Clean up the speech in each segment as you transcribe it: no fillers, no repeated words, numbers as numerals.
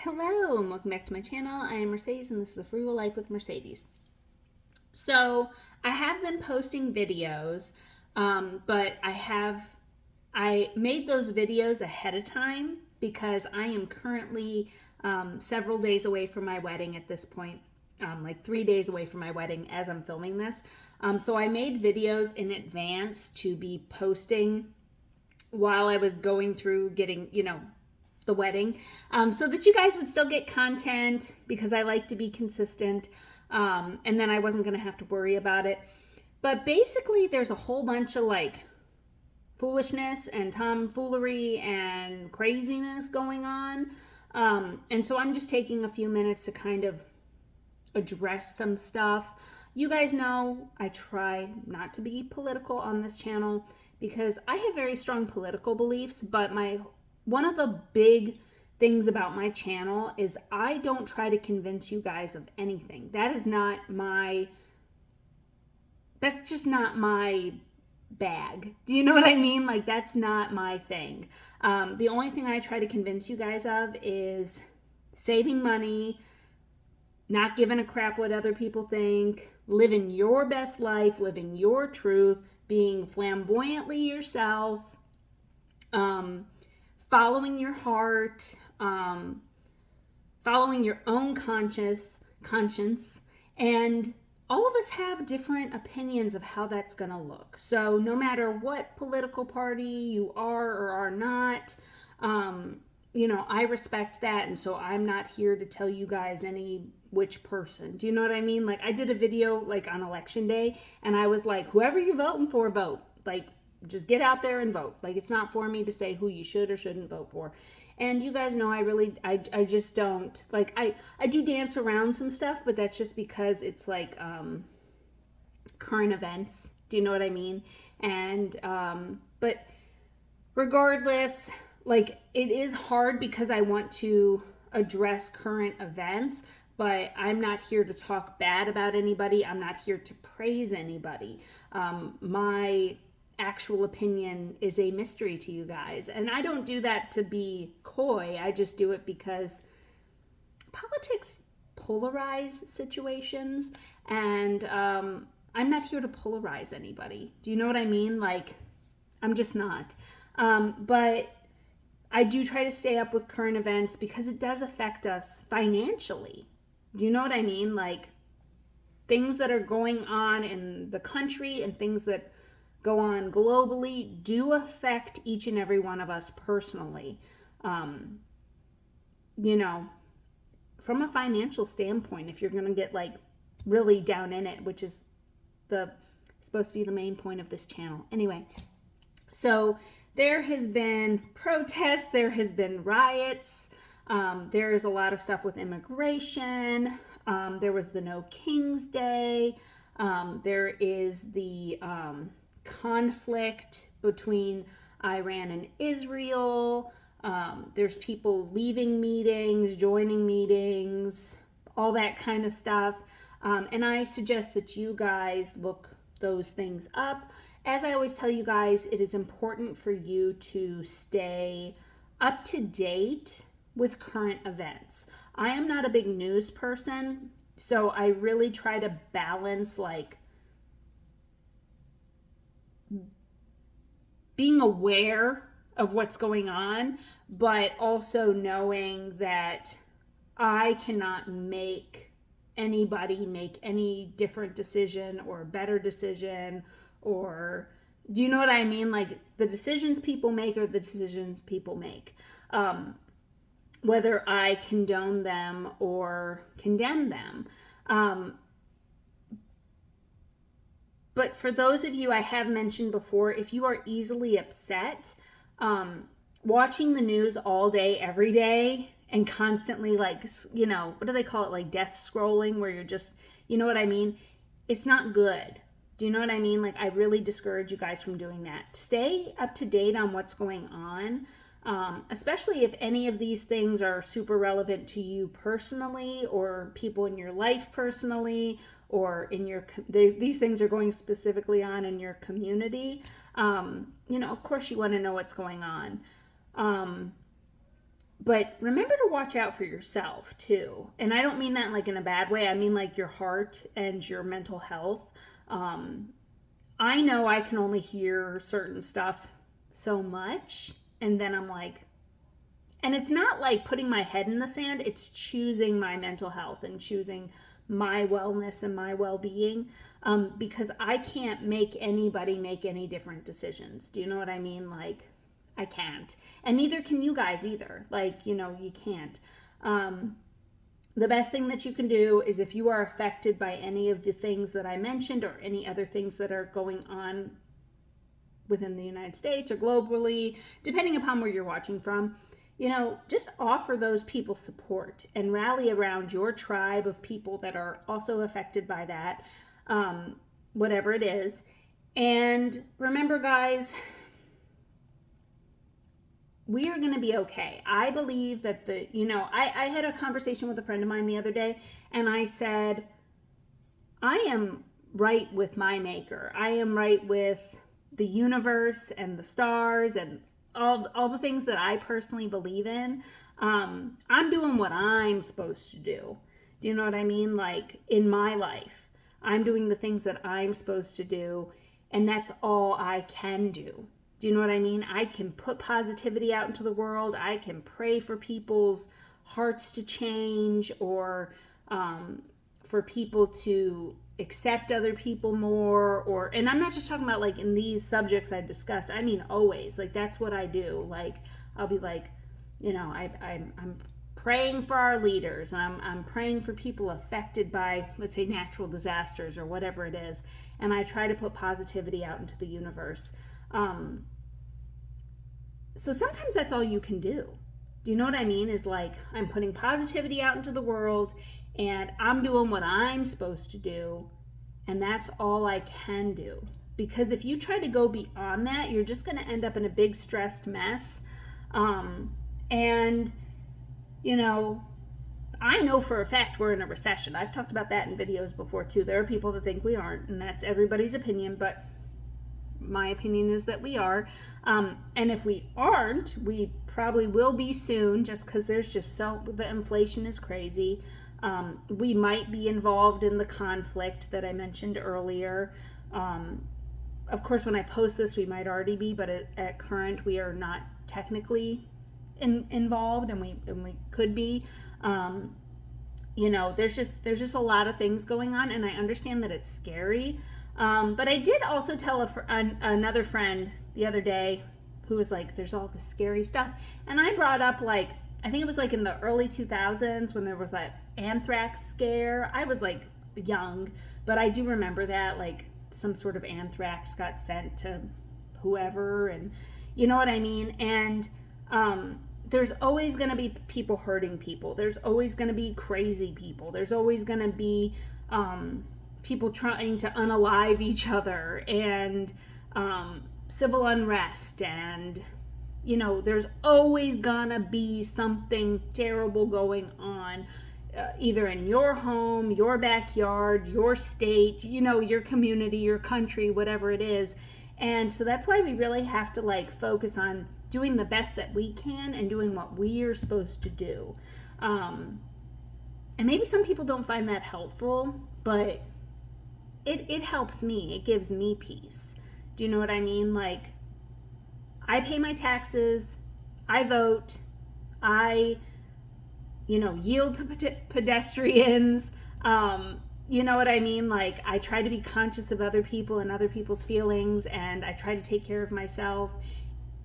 Hello and welcome back to my channel. I am Mercedes and this is the Frugal Life with Mercedes. So I have been posting videos, but I made those videos ahead of time because I am currently several days away from my wedding at this point. Like 3 days away from my wedding as I'm filming this. So I made videos in advance to be posting while I was going through getting, the wedding, so that you guys would still get content because I like to be consistent, and then I wasn't going to have to worry about it. But basically, there's a whole bunch of like foolishness and tomfoolery and craziness going on. And so I'm just taking a few minutes to kind of address some stuff. You guys know I try not to be political on this channel because I have very strong political beliefs, but one of the big things about my channel is I don't try to convince you guys of anything. That's just not my bag. Do you know what I mean? Like, that's not my thing. The only thing I try to convince you guys of is saving money, not giving a crap what other people think, living your best life, living your truth, being flamboyantly yourself, following your heart, following your own conscience, and all of us have different opinions of how that's going to look. So no matter what political party you are or are not, I respect that, and so I'm not here to tell you guys which person. Do you know what I mean? Like, I did a video like on election day, and I was like, whoever you're voting for, vote. Like, just get out there and vote. Like, it's not for me to say who you should or shouldn't vote for. And you guys know I just don't, like, I do dance around some stuff, but that's just because it's like current events. Do you know what I mean? And but regardless, like, it is hard because I want to address current events, but I'm not here to talk bad about anybody. I'm not here to praise anybody. My actual opinion is a mystery to you guys, and I don't do that to be coy. I just do it because politics polarize situations, and I'm not here to polarize anybody. Do you know what I mean? Like, I'm just not. But I do try to stay up with current events because it does affect us financially. Do you know what I mean? Like, things that are going on in the country and things that go on globally do affect each and every one of us personally. From a financial standpoint, if you're going to get like really down in it, which is supposed to be the main point of this channel. Anyway, so there has been protests, there has been riots, there is a lot of stuff with immigration, there was the No King's Day, there is the conflict between Iran and Israel, there's people leaving meetings, joining meetings, all that kind of stuff, and I suggest that you guys look those things up. As I always tell you guys, it is important for you to stay up to date with current events. I am not a big news person, so I really try to balance like being aware of what's going on, but also knowing that I cannot make anybody make any different decision or better decision, or do you know what I mean? Like, the decisions people make are the decisions people make. Whether I condone them or condemn them. But for those of you I have mentioned before, if you are easily upset, watching the news all day, every day, and constantly, like, what do they call it? Like death scrolling, where you're just, you know what I mean? It's not good. Do you know what I mean? Like, I really discourage you guys from doing that. Stay up to date on what's going on, especially if any of these things are super relevant to you personally or people in your life personally, or these things are going specifically on in your community. Of course you want to know what's going on. But remember to watch out for yourself too. And I don't mean that like in a bad way. I mean like your heart and your mental health. I know I can only hear certain stuff so much. And then I'm like, and it's not like putting my head in the sand. It's choosing my mental health and choosing my wellness and my well-being, because I can't make anybody make any different decisions. Do you know what I mean? Like, I can't. And neither can you guys either. Like, you can't. The best thing that you can do is if you are affected by any of the things that I mentioned or any other things that are going on within the United States or globally, depending upon where you're watching from, just offer those people support and rally around your tribe of people that are also affected by that, whatever it is. And remember, guys, we are going to be okay. I believe that I had a conversation with a friend of mine the other day, and I said, I am right with my maker. I am right with the universe and the stars and all the things that I personally believe in. I'm doing what I'm supposed to do. Do you know what I mean? Like, in my life, I'm doing the things that I'm supposed to do, and that's all I can do. Do you know what I mean? I can put positivity out into the world. I can pray for people's hearts to change, or for people to accept other people more, and I'm not just talking about like in these subjects I discussed. I mean, always, like, that's what I do. Like, I'll be like, I'm praying for our leaders, and I'm praying for people affected by, let's say, natural disasters or whatever it is, and I try to put positivity out into the universe. So sometimes that's all you can do. Do you know what I mean? Is like, I'm putting positivity out into the world, and I'm doing what I'm supposed to do, and that's all I can do. Because if you try to go beyond that, you're just going to end up in a big stressed mess. And I know for a fact we're in a recession. I've talked about that in videos before too. There are people that think we aren't, and that's everybody's opinion, but my opinion is that we are. And if we aren't, we probably will be soon, just because there's just the inflation is crazy. We might be involved in the conflict that I mentioned earlier. Of course, when I post this, we might already be, but at current, we are not technically involved, and we could be. There's just a lot of things going on, and I understand that it's scary. But I did also tell another friend the other day who was like, there's all this scary stuff. And I brought up, like, I think it was like in the early 2000s when there was that anthrax scare. I was like young, but I do remember that, like, some sort of anthrax got sent to whoever, and you know what I mean? And there's always going to be people hurting people. There's always going to be crazy people. There's always going to be people trying to unalive each other, and civil unrest, and there's always gonna be something terrible going on, either in your home, your backyard, your state, your community, your country, whatever it is. And so that's why we really have to, like, focus on doing the best that we can and doing what we are supposed to do. And maybe some people don't find that helpful, but it helps me. It gives me peace. Do you know what I mean? Like, I pay my taxes, I vote, I, yield to pedestrians, you know what I mean? Like, I try to be conscious of other people and other people's feelings, and I try to take care of myself,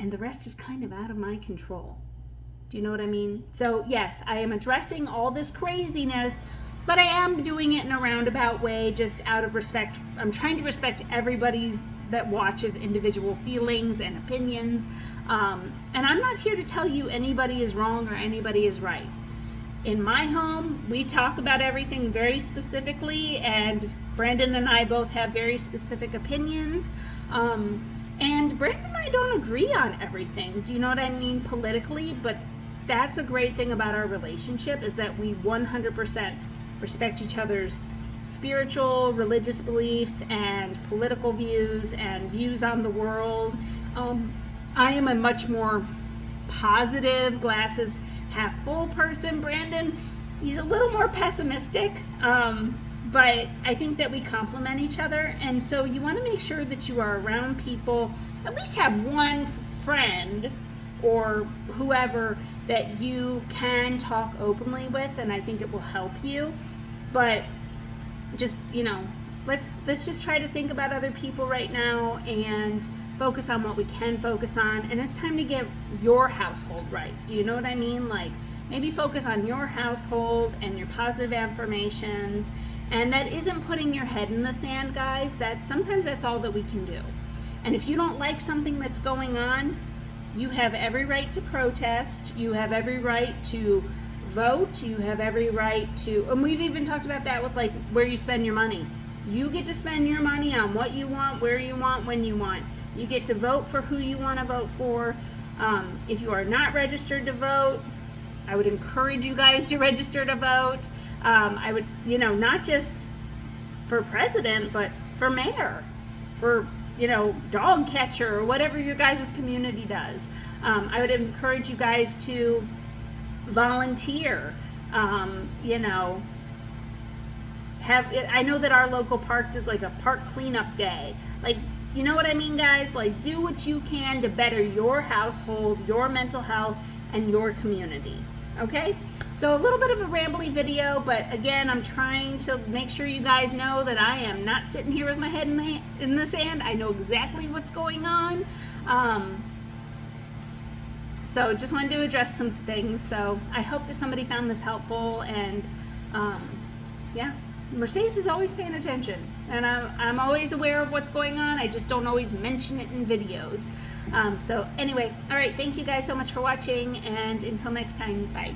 and the rest is kind of out of my control. Do you know what I mean? So yes, I am addressing all this craziness, but I am doing it in a roundabout way, just out of respect. I'm trying to respect everybody's that watches individual feelings and opinions. And I'm not here to tell you anybody is wrong or anybody is right. In my home, we talk about everything very specifically, and Brandon and I both have very specific opinions. And Brandon and I don't agree on everything. Do you know what I mean? Politically, but that's a great thing about our relationship, is that we 100% respect each other's spiritual, religious beliefs and political views and views on the world. I am a much more positive, glasses half full person. Brandon, he's a little more pessimistic, but I think that we complement each other. And so you want to make sure that you are around people, at least have one friend or whoever that you can talk openly with, and I think it will help you. But just, let's just try to think about other people right now and focus on what we can focus on. And it's time to get your household right. Do you know what I mean? Like, maybe focus on your household and your positive affirmations. And that isn't putting your head in the sand, guys. Sometimes that's all that we can do. And if you don't like something that's going on, you have every right to protest. You have every right to vote. You have every right to, and we've even talked about that with like where you spend your money. You get to spend your money on what you want, where you want, when you want. You get to vote for who you want to vote for. If you are not registered to vote, I would encourage you guys to register to vote. I would, not just for president, but for mayor, for dog catcher, or whatever your guys' community does. I would encourage you guys to volunteer. I know that our local park does like a park cleanup day. Like, you know what I mean, guys? Like, do what you can to better your household, your mental health, and your community. Okay? So a little bit of a rambly video, but again, I'm trying to make sure you guys know that I am not sitting here with my head in the sand. I know exactly what's going on. So just wanted to address some things. So I hope that somebody found this helpful. And yeah, Mercedes is always paying attention. And I'm always aware of what's going on. I just don't always mention it in videos. So anyway, all right, thank you guys so much for watching. And until next time, bye.